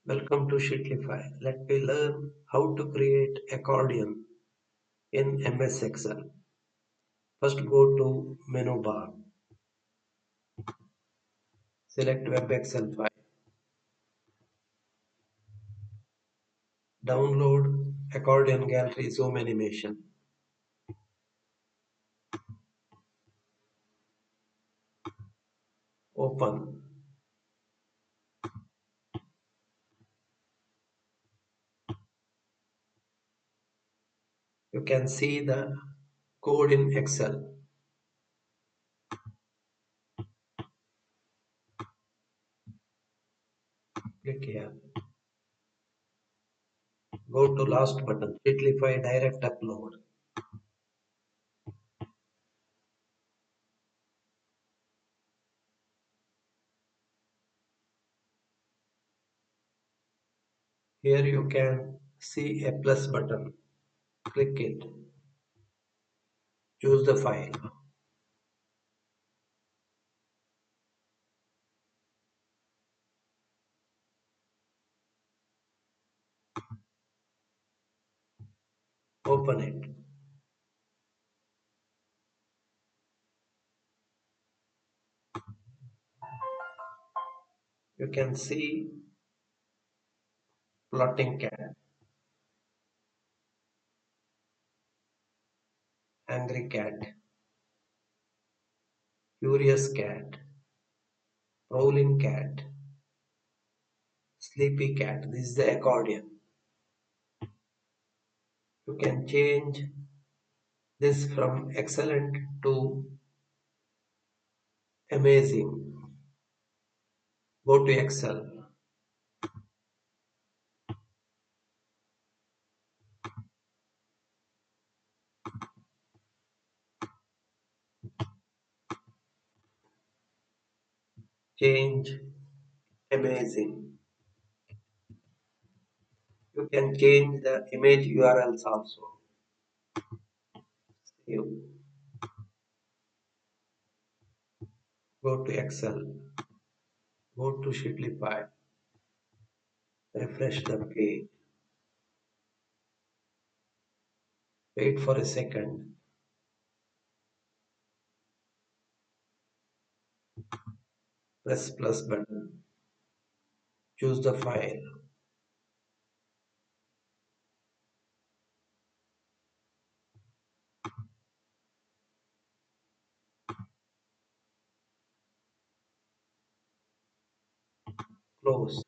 Welcome to Sheetlify. Let me learn how to create accordion in MS Excel. First go to menu bar. Select Web Excel file. Download accordion gallery zoom animation. Open. You can see the code in Excel. Click here. Go to last button. Sheetlify direct upload. Here you can see a plus button. Click it. Choose the file. Open it. You can see plotting cat, angry cat, curious cat, prowling cat, sleepy cat. This is the accordion. You can change this from excellent to amazing. Go to Excel. Change amazing. You can change the image URLs also. You go to Excel. Go to Sheetlify. Refresh the page. Wait for a second. Press plus button. Choose the file. Close.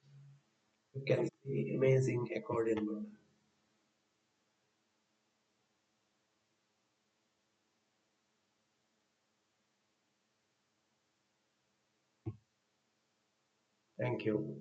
You can see amazing accordion button. Thank you.